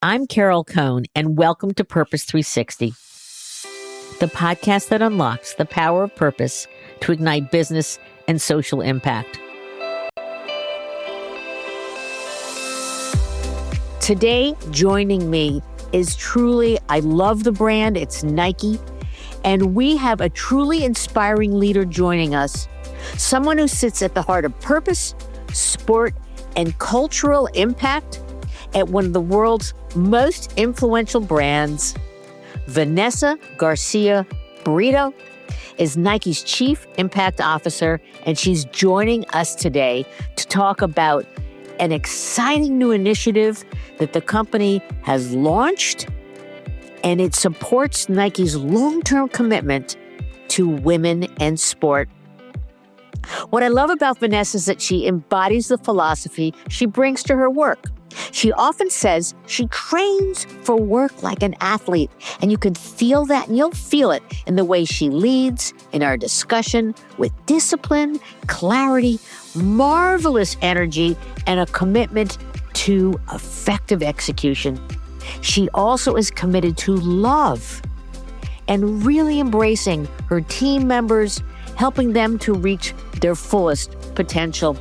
I'm Carol Cohn, and welcome to Purpose 360, the podcast that unlocks the power of purpose to ignite business and social impact. Today, joining me is truly, I love the brand, it's Nike, and we have a truly inspiring leader joining us, someone who sits at the heart of purpose, sport, and cultural impact at one of the world's most influential brands. Vanessa Garcia-Brito is Nike's Chief Impact Officer, and she's joining us today to talk about an exciting new initiative that the company has launched, and it supports Nike's long-term commitment to women and sport. What I love about Vanessa is that she embodies the philosophy she brings to her work. She often says she trains for work like an athlete, and you can feel that, and you'll feel it in the way she leads in our discussion with discipline, clarity, marvelous energy, and a commitment to effective execution. She also is committed to love and really embracing her team members, helping them to reach their fullest potential.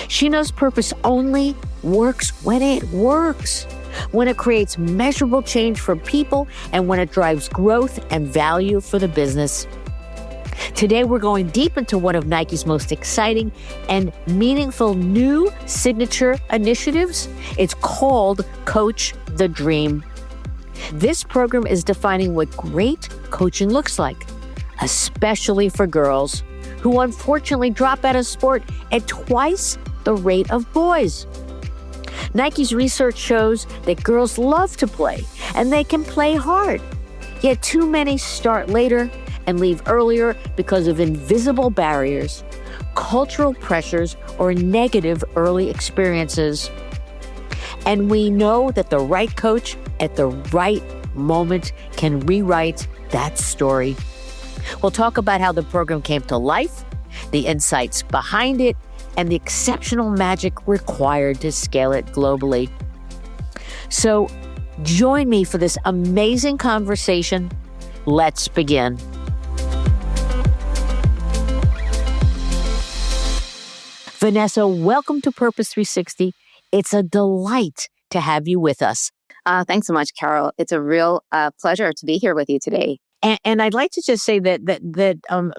She knows purpose only works when it works, when it creates measurable change for people, and when it drives growth and value for the business. Today, we're going deep into one of Nike's most exciting and meaningful new signature initiatives. It's called Coach the Dream. This program is defining what great coaching looks like, especially for girls who unfortunately drop out of sport at twice the rate of boys. Nike's research shows that girls love to play, and they can play hard. Yet too many start later and leave earlier because of invisible barriers, cultural pressures, or negative early experiences. And we know that the right coach at the right moment can rewrite that story. We'll talk about how the program came to life, the insights behind it, and the exceptional magic required to scale it globally. So join me for this amazing conversation. Let's begin. Vanessa, welcome to Purpose 360. It's a delight to have you with us. Thanks so much, Carol. It's a real pleasure to be here with you today. And I'd like to just say that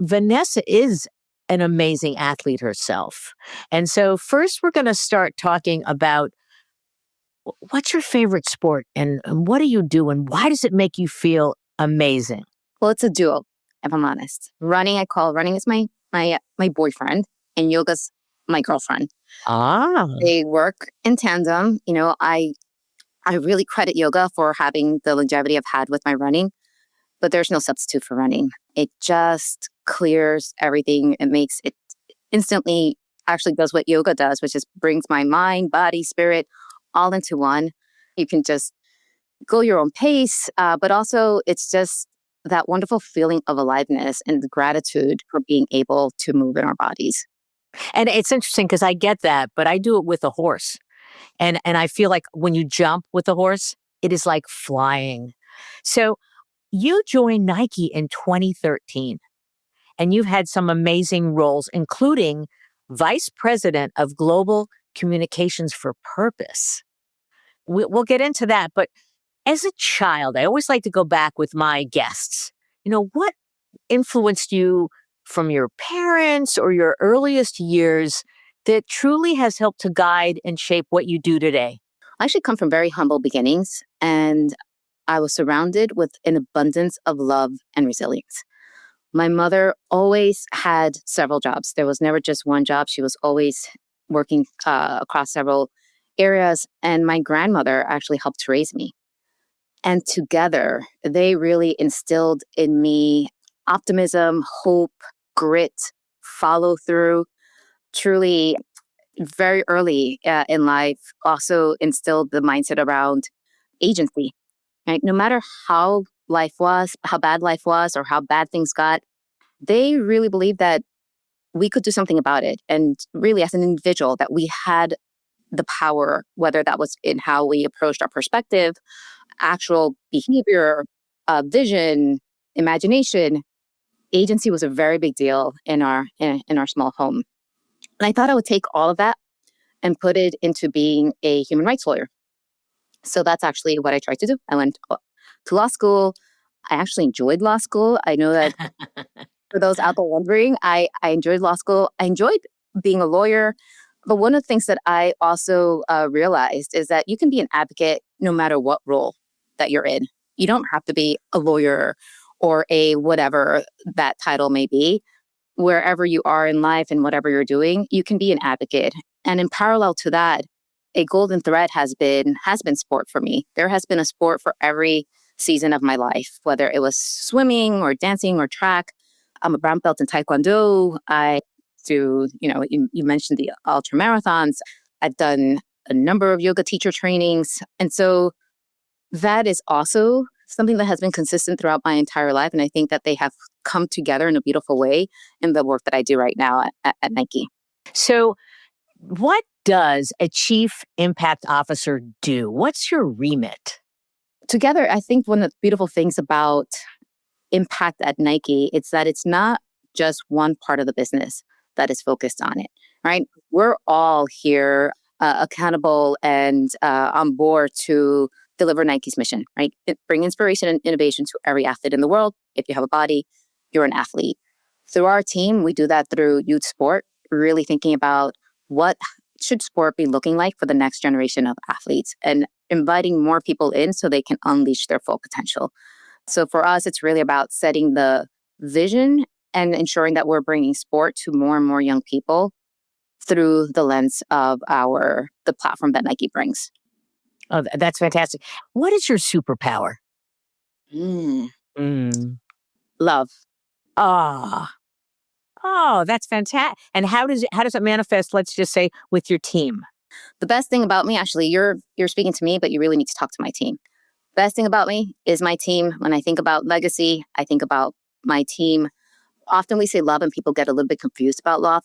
Vanessa is an amazing athlete herself. And so first we're going to start talking about what's your favorite sport and what do you do and why does it make you feel amazing? Well, it's a duo, if I'm honest. Running is my boyfriend, and yoga's my girlfriend. They work in tandem. You know, I really credit yoga for having the longevity I've had with my running, but there's no substitute for running. It just clears everything. It makes it instantly actually does what yoga does, which is brings my mind, body, spirit all into one. You can just go your own pace, but also it's just that wonderful feeling of aliveness and the gratitude for being able to move in our bodies. And it's interesting because I get that, but I do it with a horse. And I feel like when you jump with a horse, it is like flying. So you joined Nike in 2013, and you've had some amazing roles, including Vice President of Global Communications for Purpose. We'll get into that, but as a child, I always like to go back with my guests. You know, what influenced you from your parents or your earliest years that truly has helped to guide and shape what you do today? I actually come from very humble beginnings, and I was surrounded with an abundance of love and resilience. My mother always had several jobs. There was never just one job. She was always working across several areas. And my grandmother actually helped to raise me. And together, they really instilled in me optimism, hope, grit, follow through. Truly, very early in life, also instilled the mindset around agency. Right? No matter how life was, how bad life was, or how bad things got, they really believed that we could do something about it. And really, as an individual, that we had the power, whether that was in how we approached our perspective, actual behavior, vision, imagination. Agency was a very big deal in our small home. And I thought I would take all of that and put it into being a human rights lawyer. So that's actually what I tried to do. I went to law school. I actually enjoyed law school. I know that for those out there wondering, I enjoyed law school. I enjoyed being a lawyer. But one of the things that I also realized is that you can be an advocate no matter what role that you're in. You don't have to be a lawyer or a whatever that title may be. Wherever you are in life and whatever you're doing, you can be an advocate. And in parallel to that, a golden thread has been sport for me. There has been a sport for every season of my life, whether it was swimming or dancing or track. I'm a brown belt in Taekwondo. I do, you mentioned the ultra marathons. I've done a number of yoga teacher trainings. And so that is also something that has been consistent throughout my entire life. And I think that they have come together in a beautiful way in the work that I do right now at Nike. So, what does a chief impact officer do? What's your remit? Together, I think one of the beautiful things about impact at Nike is that it's not just one part of the business that is focused on it, right? We're all here accountable and on board to deliver Nike's mission, right? Bring inspiration and innovation to every athlete in the world. If you have a body, you're an athlete. Through our team, we do that through youth sport, really thinking about what should sport be looking like for the next generation of athletes and inviting more people in so they can unleash their full potential. So for us, it's really about setting the vision and ensuring that we're bringing sport to more and more young people through the lens of the platform that Nike brings. Oh, that's fantastic. What is your superpower? Mm. Mm. Love. Ah, oh, that's fantastic. And how does it manifest? Let's just say with your team. The best thing about me, actually, you're speaking to me, but you really need to talk to my team. Best thing about me is my team. When I think about legacy, I think about my team. Often we say love and people get a little bit confused about love.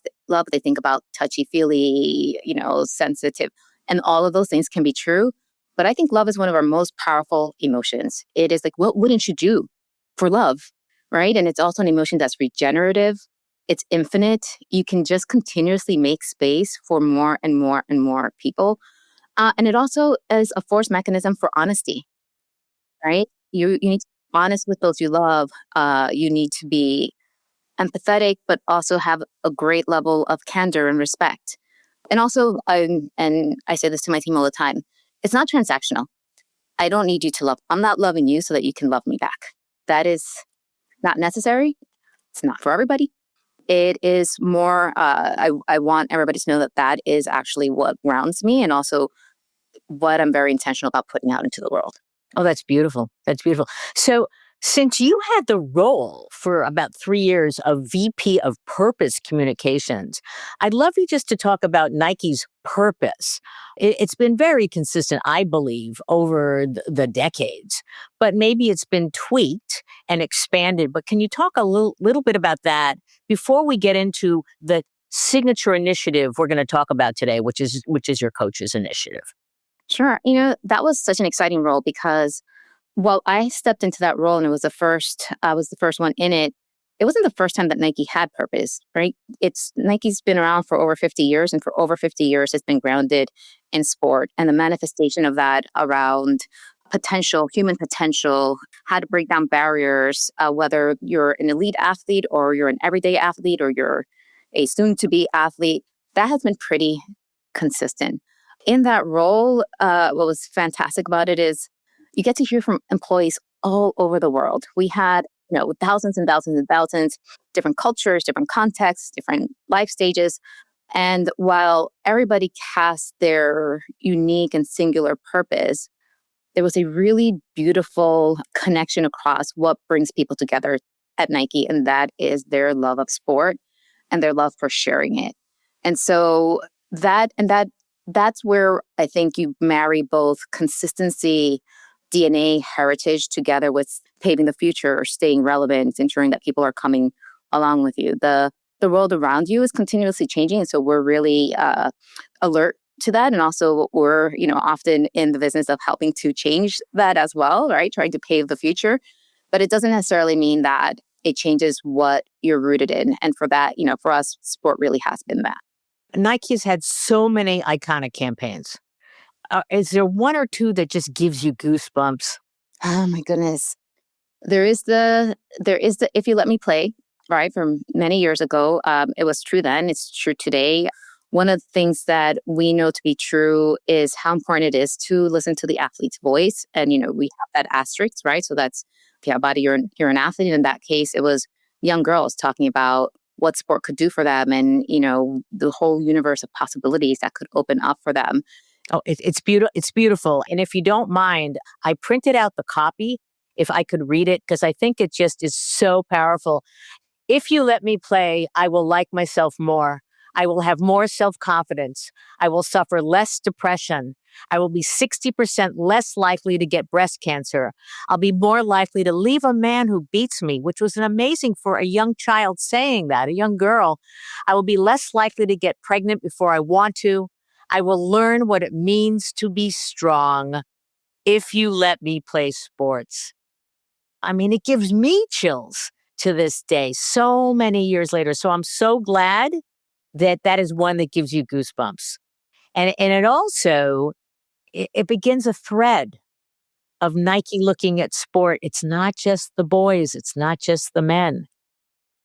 They think about touchy-feely, sensitive. And all of those things can be true. But I think love is one of our most powerful emotions. It is like, what wouldn't you do for love, right? And it's also an emotion that's regenerative. It's infinite. You can just continuously make space for more and more and more people. And it also is a force mechanism for honesty, right? You need to be honest with those you love. You need to be empathetic, but also have a great level of candor and respect. And also, and I say this to my team all the time, it's not transactional. I don't need you to love. I'm not loving you so that you can love me back. That is not necessary. It's not for everybody. It is more, I want everybody to know that that is actually what grounds me and also what I'm very intentional about putting out into the world. Oh, that's beautiful. That's beautiful. So, since you had the role for about 3 years of VP of Purpose Communications, I'd love you just to talk about Nike's purpose. It's been very consistent, I believe, over the decades, but maybe it's been tweaked and expanded. But can you talk a little bit about that before we get into the signature initiative we're going to talk about today, which is your coach's initiative? Sure. That was such an exciting role because I stepped into that role and I was the first one in it. It wasn't the first time that Nike had purpose, right? Nike's been around for over 50 years, and for over 50 years, it's been grounded in sport and the manifestation of that around potential, human potential, how to break down barriers, whether you're an elite athlete or you're an everyday athlete or you're a soon-to-be athlete. That has been pretty consistent. In that role, what was fantastic about it is you get to hear from employees all over the world. We had, thousands and thousands and thousands, different cultures, different contexts, different life stages. And while everybody cast their unique and singular purpose, there was a really beautiful connection across what brings people together at Nike, and that is their love of sport and their love for sharing it. And so that's where I think you marry both consistency, DNA, heritage together with paving the future, staying relevant, ensuring that people are coming along with you. The world around you is continuously changing, and so we're really alert to that. And also we're, often in the business of helping to change that as well, right? Trying to pave the future. But it doesn't necessarily mean that it changes what you're rooted in. And for that, for us, sport really has been that. Nike has had so many iconic campaigns. Is there one or two that just gives you goosebumps? Oh my goodness. There is the if you let me play, right, from many years ago. It was true then, it's true today. One of the things that we know to be true is how important it is to listen to the athlete's voice. And, we have that asterisk, right? So that's, if you have a body, you're an athlete. In that case, it was young girls talking about what sport could do for them and, the whole universe of possibilities that could open up for them. Oh, it's beautiful. It's beautiful. And if you don't mind, I printed out the copy if I could read it, because I think it just is so powerful. If you let me play, I will like myself more. I will have more self-confidence. I will suffer less depression. I will be 60% less likely to get breast cancer. I'll be more likely to leave a man who beats me, which was an amazing for a young child saying that, a young girl. I will be less likely to get pregnant before I want to. I will learn what it means to be strong if you let me play sports. I mean, it gives me chills to this day, so many years later. So I'm so glad that that is one that gives you goosebumps. And it also, it begins a thread of Nike looking at sport. It's not just the boys. It's not just the men.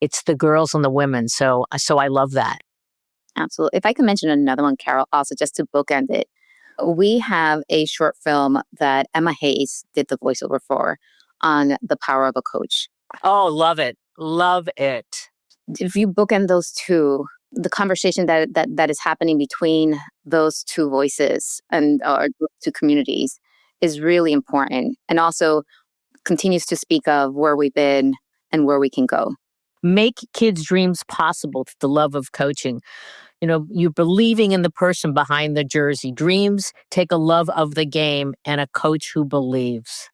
It's the girls and the women. So I love that. Absolutely. If I can mention another one, Carol, also just to bookend it, we have a short film that Emma Hayes did the voiceover for on the power of a coach. Oh, love it. Love it. If you bookend those two, the conversation that is happening between those two voices and or two communities is really important, and also continues to speak of where we've been and where we can go. Make kids' dreams possible. It's the love of coaching. You believing in the person behind the jersey. Dreams take a love of the game and a coach who believes.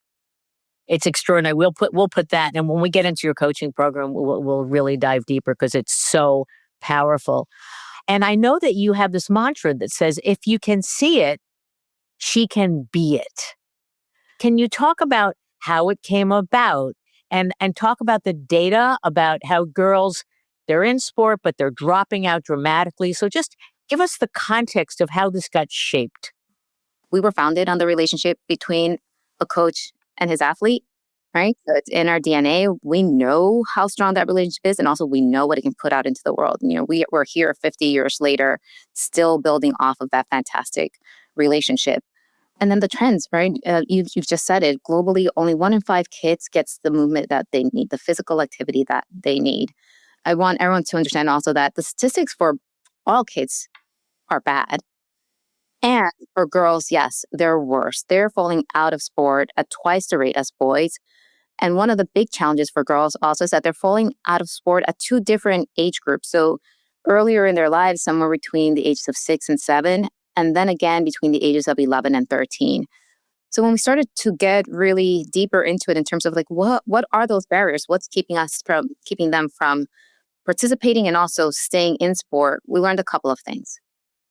It's extraordinary. We'll put that, and when we get into your coaching program, we'll really dive deeper because it's so powerful. And I know that you have this mantra that says, if you can see it, she can be it. Can you talk about how it came about and talk about the data about how girls, they're in sport, but they're dropping out dramatically. So just give us the context of how this got shaped. We were founded on the relationship between a coach and his athlete, right? So it's in our DNA. We know how strong that relationship is, and also we know what it can put out into the world. We're here 50 years later, still building off of that fantastic relationship. And then the trends, right? You've just said it. Globally, only 1 in 5 kids gets the movement that they need, the physical activity that they need. I want everyone to understand also that the statistics for all kids are bad. And for girls, yes, they're worse. They're falling out of sport at twice the rate as boys. And one of the big challenges for girls also is that they're falling out of sport at 2 different age groups. So earlier in their lives, somewhere between the ages of 6 and 7, and then again between the ages of 11 and 13. So when we started to get really deeper into it in terms of like, what are those barriers? What's keeping them from participating and also staying in sport? We learned a couple of things.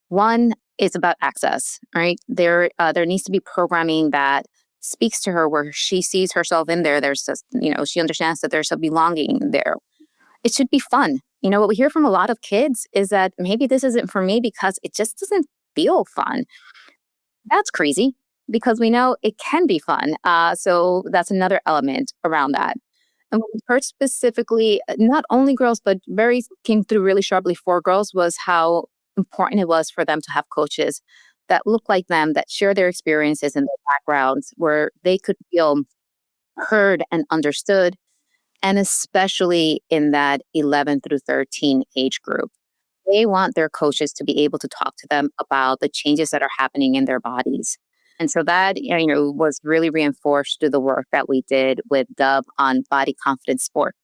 One is about access, right? There needs to be programming that speaks to her where she sees herself in there. There's just, she understands that there's a belonging there. It should be fun. What we hear from a lot of kids is that maybe this isn't for me because it just doesn't feel fun. That's crazy because we know it can be fun. So that's another element around that. And what we heard specifically, not only girls, but very came through really sharply for girls, was how important it was for them to have coaches that look like them, that share their experiences and their backgrounds, where they could feel heard and understood, and especially in that 11 through 13 age group. They want their coaches to be able to talk to them about the changes that are happening in their bodies. And so that, was really reinforced through the work that we did with Dove on body confidence sport.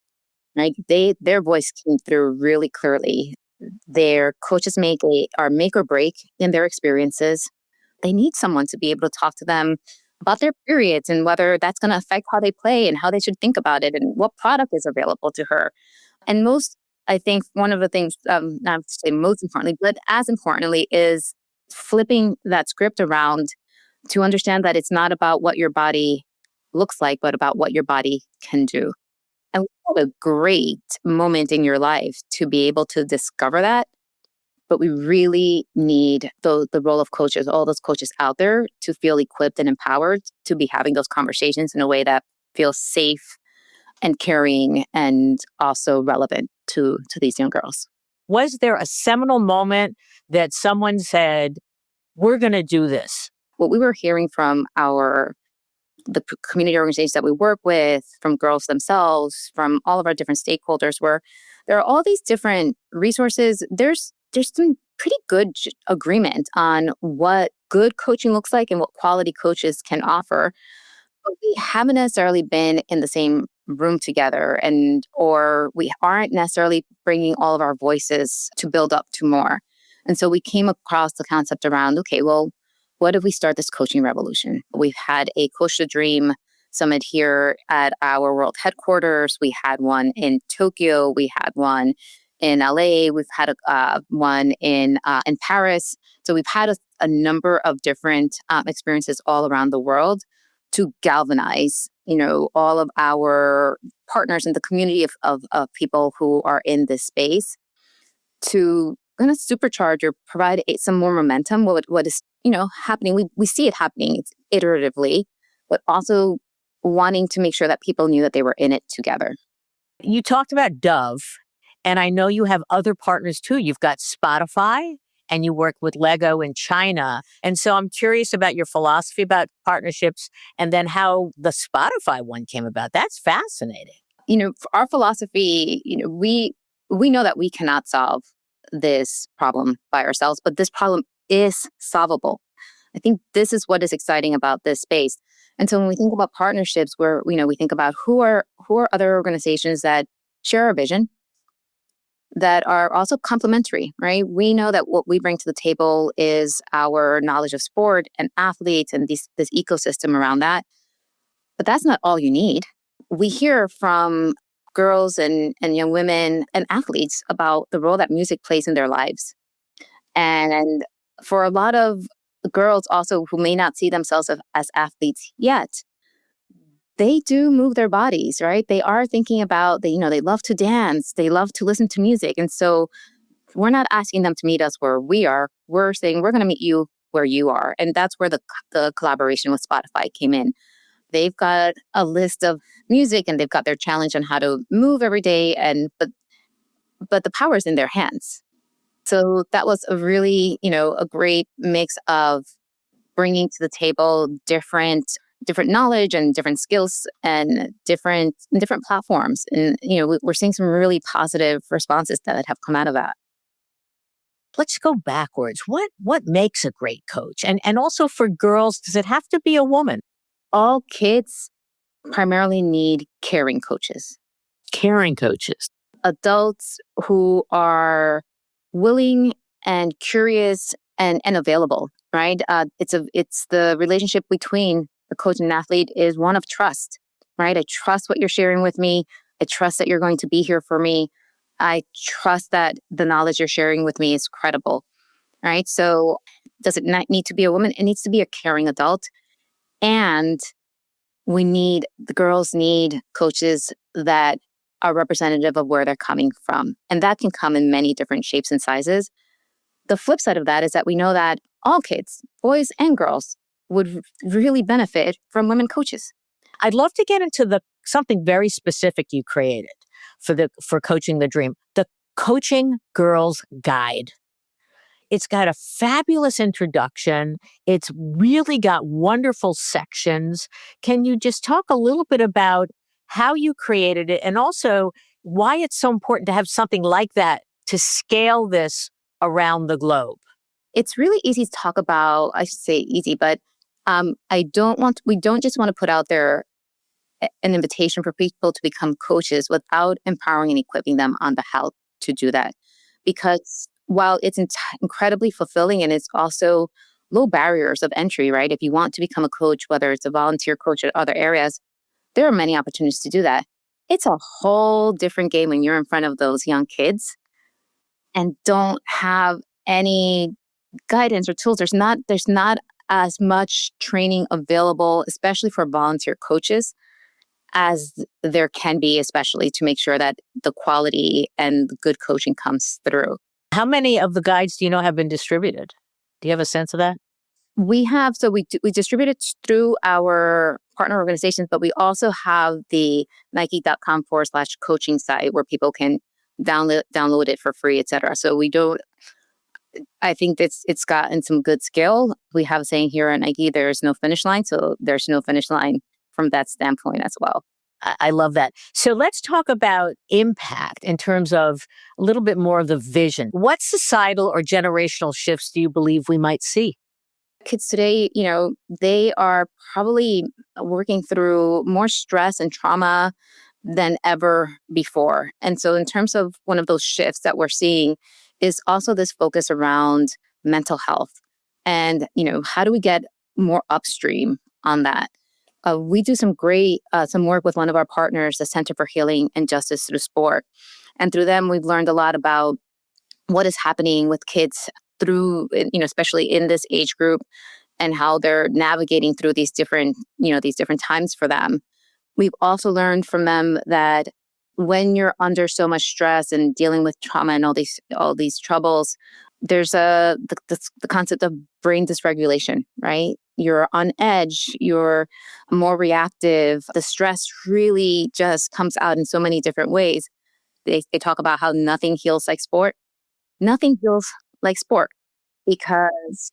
Right? Their voice came through really clearly. Their coaches make or break in their experiences. They need someone to be able to talk to them about their periods and whether that's going to affect how they play and how they should think about it and what product is available to her. And I think one of the things, not to say most importantly, but as importantly, is flipping that script around to understand that it's not about what your body looks like, but about what your body can do. And what a great moment in your life to be able to discover that. But we really need the role of coaches, all those coaches out there to feel equipped and empowered to be having those conversations in a way that feels safe and caring and also relevant to these young girls. Was there a seminal moment that someone said, we're going to do this? What we were hearing from the community organizations that we work with, from girls themselves, from all of our different stakeholders, where there are all these different resources. There's some pretty good agreement on what good coaching looks like and what quality coaches can offer. But we haven't necessarily been in the same room together, or we aren't necessarily bringing all of our voices to build up to more. And so we came across the concept around, okay, well, what if we start this coaching revolution? We've had a Coach the Dream summit here at our world headquarters. We had one in Tokyo. We had one in LA. We've had one in Paris. So we've had a number of different experiences all around the world to galvanize, all of our partners in the community of people who are in this space to kind of supercharge or provide some more momentum. What is, happening? We see it happening. It's iteratively, but also wanting to make sure that people knew that they were in it together. You talked about Dove, and I know you have other partners too. You've got Spotify and you work with Lego in China. And so I'm curious about your philosophy about partnerships and then how the Spotify one came about. That's fascinating. For our philosophy, we know that we cannot solve this problem by ourselves, but this problem is solvable. I think this is what is exciting about this space. And so when we think about partnerships, where we think about who are other organizations that share our vision, that are also complementary, right? We know that what we bring to the table is our knowledge of sport and athletes and this ecosystem around that. But that's not all you need. We hear from girls and young women and athletes about the role that music plays in their lives. And for a lot of girls also who may not see themselves as athletes yet, they do move their bodies, right? They are thinking about, they love to dance, they love to listen to music. And so we're not asking them to meet us where we are. We're saying we're going to meet you where you are. And that's where the collaboration with Spotify came in. They've got a list of music and they've got their challenge on how to move every day. But the power is in their hands. So that was a really, a great mix of bringing to the table different knowledge and different skills and different platforms. And, we're seeing some really positive responses that have come out of that. Let's go backwards. What makes a great coach? And also for girls, does it have to be a woman? All kids primarily need caring coaches. Caring coaches. Adults who are willing and curious and available, right? It's the relationship between the coach and athlete is one of trust, right? I trust what you're sharing with me. I trust that you're going to be here for me. I trust that the knowledge you're sharing with me is credible, right? So does it not need to be a woman? It needs to be a caring adult. And the girls need coaches that are representative of where they're coming from. And that can come in many different shapes and sizes. The flip side of that is that we know that all kids, boys and girls, would really benefit from women coaches. I'd love to get into something very specific you created for Coaching the Dream, the Coaching Girls Guide. It's got a fabulous introduction. It's really got wonderful sections. Can you just talk a little bit about how you created it and also why it's so important to have something like that to scale this around the globe? It's really easy to talk about. I should say easy, but we don't just want to put out there an invitation for people to become coaches without empowering and equipping them on the how to do that. Because while it's incredibly fulfilling and it's also low barriers of entry, right? If you want to become a coach, whether it's a volunteer coach or other areas, there are many opportunities to do that. It's a whole different game when you're in front of those young kids and don't have any guidance or tools. There's not as much training available, especially for volunteer coaches, as there can be, especially to make sure that the quality and the good coaching comes through. How many of the guides do you know have been distributed? Do you have a sense of that? We distribute it through our partner organizations, but we also have the nike.com/coaching site where people can download it for free, etc. So we don't, I think it's gotten some good skill. We have a saying here at Nike, there's no finish line. So there's no finish line from that standpoint as well. I love that. So let's talk about impact in terms of a little bit more of the vision. What societal or generational shifts do you believe we might see? Kids today, they are probably working through more stress and trauma than ever before. And so, in terms of one of those shifts that we're seeing, is also this focus around mental health. And, how do we get more upstream on that? We do some work with one of our partners, the Center for Healing and Justice Through Sport. And through them, we've learned a lot about what is happening with kids through, especially in this age group, and how they're navigating through these different times for them. We've also learned from them that when you're under so much stress and dealing with trauma and all these troubles, there's the concept of brain dysregulation, right? You're on edge, you're more reactive. The stress really just comes out in so many different ways. They talk about how nothing heals like sport. Nothing feels like sport because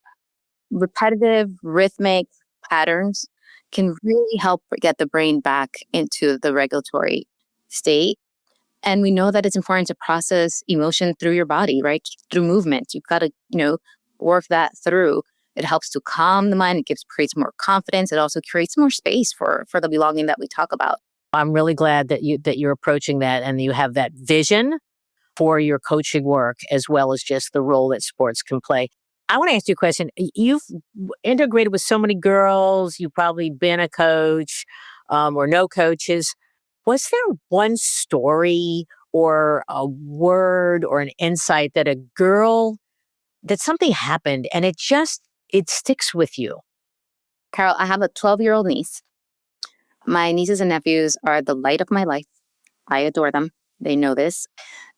repetitive rhythmic patterns can really help get the brain back into the regulatory state. And we know that it's important to process emotion through your body, right? Through movement. You've got to, work that through. It helps to calm the mind. It creates more confidence. It also creates more space for the belonging that we talk about. I'm really glad that you're approaching that and you have that vision for your coaching work as well as just the role that sports can play. I want to ask you a question. You've integrated with so many girls. You've probably been a coach or no coaches. Was there one story or a word or an insight that something happened and it sticks with you? Carol, I have a 12-year-old niece. My nieces and nephews are the light of my life. I adore them. They know this.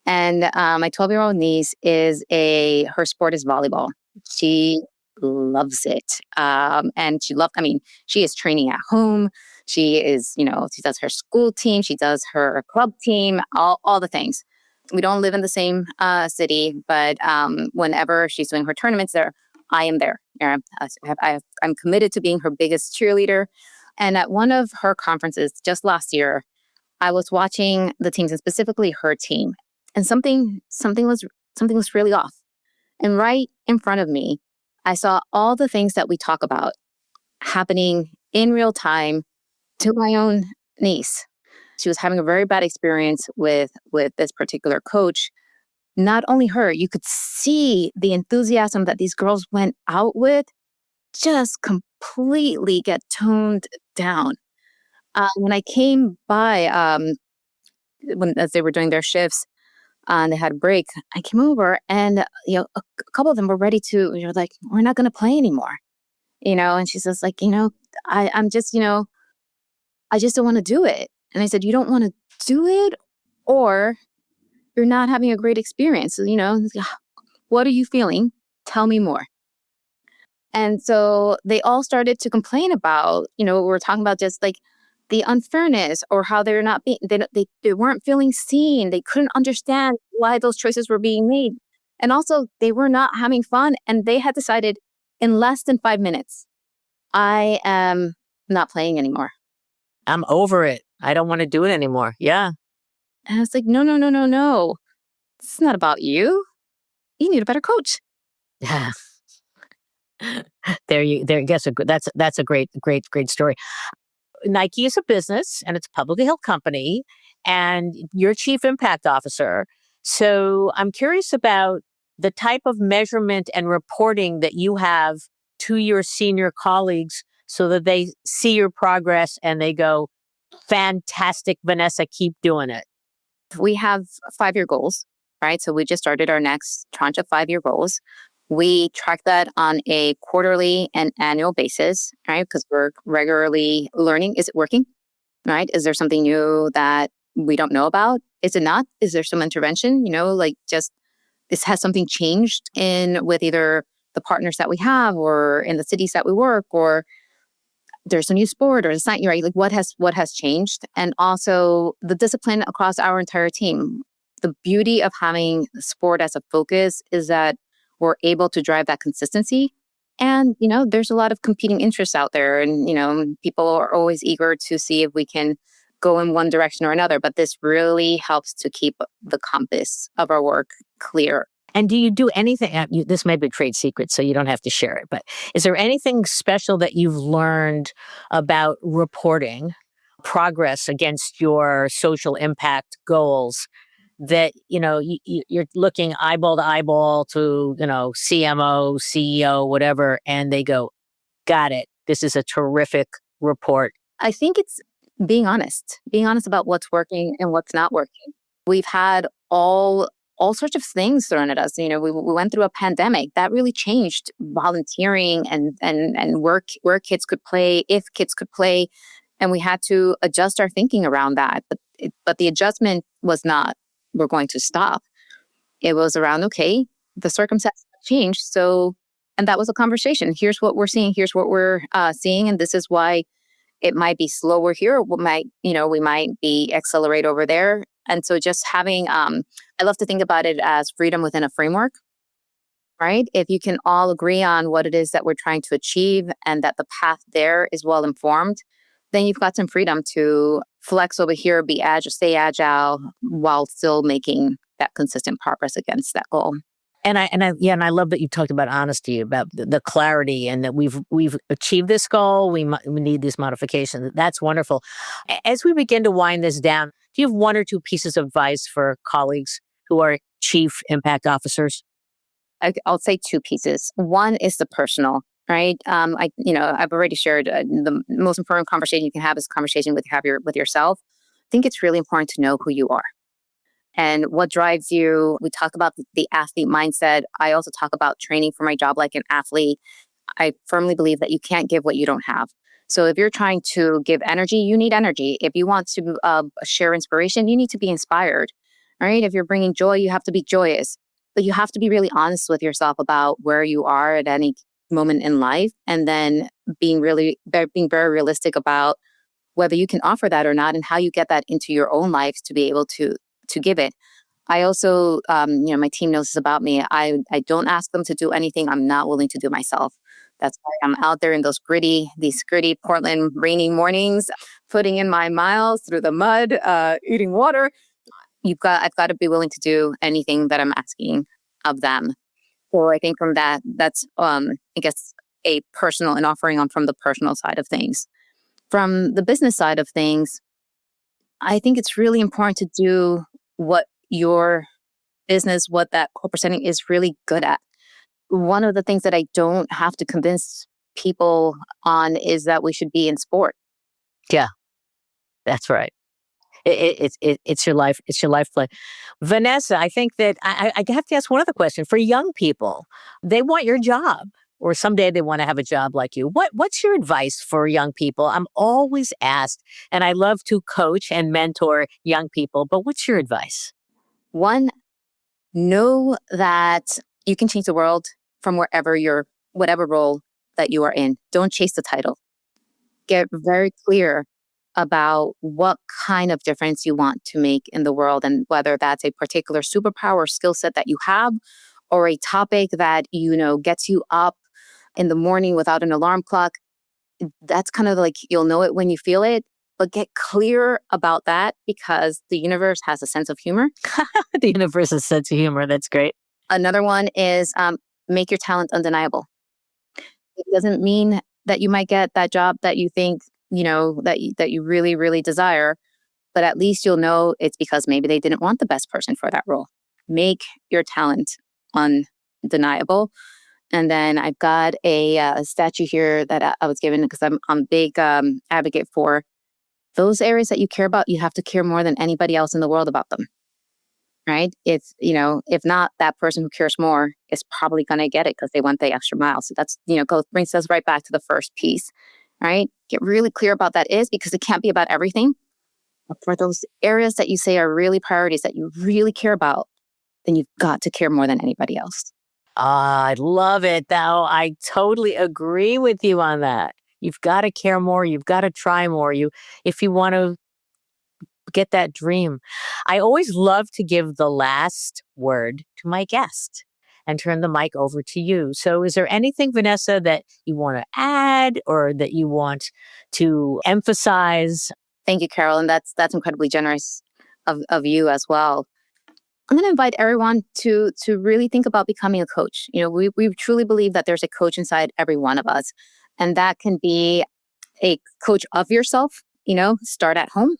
And my 12-year-old niece her sport is volleyball. She loves it. She is training at home. She does her school team. She does her club team, all the things. We don't live in the same city, but whenever she's doing her tournaments there, I am there. I'm committed to being her biggest cheerleader. And at one of her conferences just last year, I was watching the teams and specifically her team, and something was really off. And right in front of me, I saw all the things that we talk about happening in real time to my own niece. She was having a very bad experience with this particular coach. Not only her, you could see the enthusiasm that these girls went out with just completely get toned down. When I came by, as they were doing their shifts, and they had a break, I came over and, a couple of them were ready to, like, we're not going to play anymore, and she says like, I'm just, I just don't want to do it. And I said, you don't want to do it or you're not having a great experience. So, what are you feeling? Tell me more. And so they all started to complain about, we were talking about just like the unfairness or how they're not being, they weren't feeling seen. They couldn't understand why those choices were being made. And also they were not having fun. And they had decided in less than 5 minutes, I am not playing anymore. I'm over it. I don't want to do it anymore. Yeah. And I was like, no, no, no, no, no. This is not about you. You need a better coach. Yeah. That's a great story. Nike is a business and it's a publicly held company and you're chief impact officer. So I'm curious about the type of measurement and reporting that you have to your senior colleagues so that they see your progress and they go, fantastic, Vanessa, keep doing it. We have 5-year goals, right? So we just started our next tranche of 5-year goals. We track that on a quarterly and annual basis, right? Because we're regularly learning. Is it working? Right? Is there something new that we don't know about? Is it not? Is there some intervention? Like just this has something changed in with either the partners that we have or in the cities that we work, or there's a new sport or it's not right. Like what has changed? And also the discipline across our entire team. The beauty of having sport as a focus is that we're able to drive that consistency. And, there's a lot of competing interests out there. And, people are always eager to see if we can go in one direction or another. But this really helps to keep the compass of our work clear. And do you do anything? This may be a trade secret, so you don't have to share it. But is there anything special that you've learned about reporting progress against your social impact goals that, you're looking eyeball to eyeball to, CMO, CEO, whatever, and they go, got it. This is a terrific report. I think it's being honest about what's working and what's not working. We've had all sorts of things thrown at us. We went through a pandemic that really changed volunteering and where kids could play, if kids could play, and we had to adjust our thinking around that. But the adjustment was not we're going to stop. It was around okay, the circumstances have changed, so and that was a conversation. Here's what we're seeing. Here's what we're seeing, and this is why it might be slower here. We might be accelerate over there. And so just having, I love to think about it as freedom within a framework, right? If you can all agree on what it is that we're trying to achieve and that the path there is well informed, then you've got some freedom to flex over here, be agile, stay agile while still making that consistent progress against that goal. And I love that you talked about honesty, about the clarity, and that we've achieved this goal. We need this modification. That's wonderful. As we begin to wind this down, do you have one or two pieces of advice for colleagues who are chief impact officers? I'll say two pieces. One is the personal, right? I've already shared the most important conversation you can have is a conversation with yourself. I think it's really important to know who you are and what drives you. We talk about the athlete mindset. I also talk about training for my job like an athlete. I firmly believe that you can't give what you don't have. So if you're trying to give energy, you need energy. If you want to share inspiration, you need to be inspired, right? If you're bringing joy, you have to be joyous. But you have to be really honest with yourself about where you are at any moment in life, and then being very realistic about whether you can offer that or not, and how you get that into your own life to be able to give it. I also, my team knows this about me. I don't ask them to do anything I'm not willing to do myself. That's why I'm out there in these gritty Portland rainy mornings, putting in my miles through the mud, eating water. I've got to be willing to do anything that I'm asking of them. So I think from that's I guess a personal and offering on from the personal side of things. From the business side of things, I think it's really important to do what your business, what that corporate setting is really good at. One of the things that I don't have to convince people on is that we should be in sport. Yeah, that's right. It's your life. It's your life play. Vanessa, I think that I have to ask one other question. For young people, they want your job, or someday they want to have a job like you. What's your advice for young people? I'm always asked, and I love to coach and mentor young people, but what's your advice? One, know that you can change the world from whatever role that you are in. Don't chase the title. Get very clear about what kind of difference you want to make in the world, and whether that's a particular superpower or skill set that you have, or a topic that, gets you up in the morning without an alarm clock. That's kind of like, you'll know it when you feel it, but get clear about that, because the universe has a sense of humor. The universe has a sense of humor. That's great. Another one is make your talent undeniable. It doesn't mean that you might get that job that you think, that you really, really desire, but at least you'll know it's because maybe they didn't want the best person for that role. Make your talent undeniable. And then I've got a statue here that I was given because I'm a big advocate for those areas that you care about. You have to care more than anybody else in the world about them. right? It's, if not, that person who cares more is probably going to get it because they went the extra mile. So that's, brings us right back to the first piece, right? Get really clear about that is because it can't be about everything. But for those areas that you say are really priorities that you really care about, then you've got to care more than anybody else. I love it, though. I totally agree with you on that. You've got to care more. You've got to try more. If you want to get that dream. I always love to give the last word to my guest and turn the mic over to you. So is there anything, Vanessa, that you want to add or that you want to emphasize? Thank you, Carol. And that's incredibly generous of you as well. I'm going to invite everyone to really think about becoming a coach. We truly believe that there's a coach inside every one of us. And that can be a coach of yourself, start at home.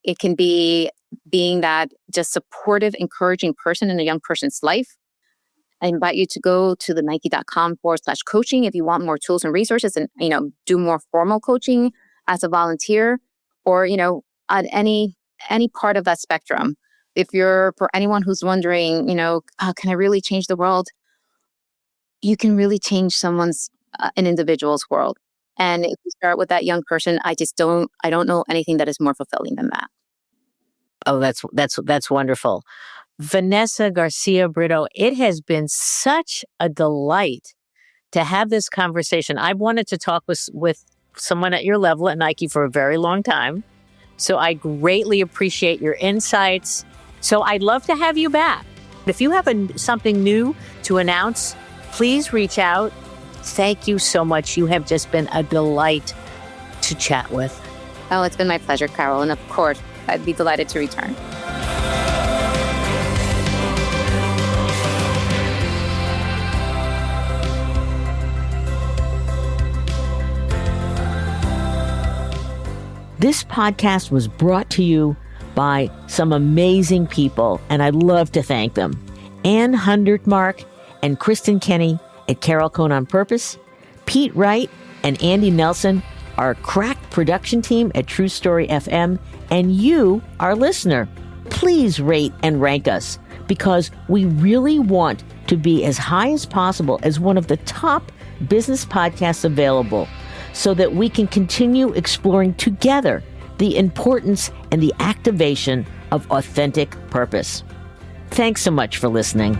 It can be being that just supportive, encouraging person in a young person's life. I invite you to go to the nike.com/coaching if you want more tools and resources and, do more formal coaching as a volunteer or, at any part of that spectrum. For anyone who's wondering, can I really change the world? You can really change an individual's world. And if you start with that young person, I don't know anything that is more fulfilling than that. Oh, that's wonderful. Vanessa Garcia-Brito, it has been such a delight to have this conversation. I wanted to talk with someone at your level at Nike for a very long time. So I greatly appreciate your insights. So I'd love to have you back. If you have something new to announce, please reach out. Thank you so much. You have just been a delight to chat with. Oh, it's been my pleasure, Carol. And of course, I'd be delighted to return. This podcast was brought to you by some amazing people, and I'd love to thank them. Ann Hundertmark and Kristen Kenny at Carol Cone on Purpose, Pete Wright and Andy Nelson, our crack production team at True Story FM, and you, our listener. Please rate and rank us because we really want to be as high as possible as one of the top business podcasts available so that we can continue exploring together the importance and the activation of authentic purpose. Thanks so much for listening.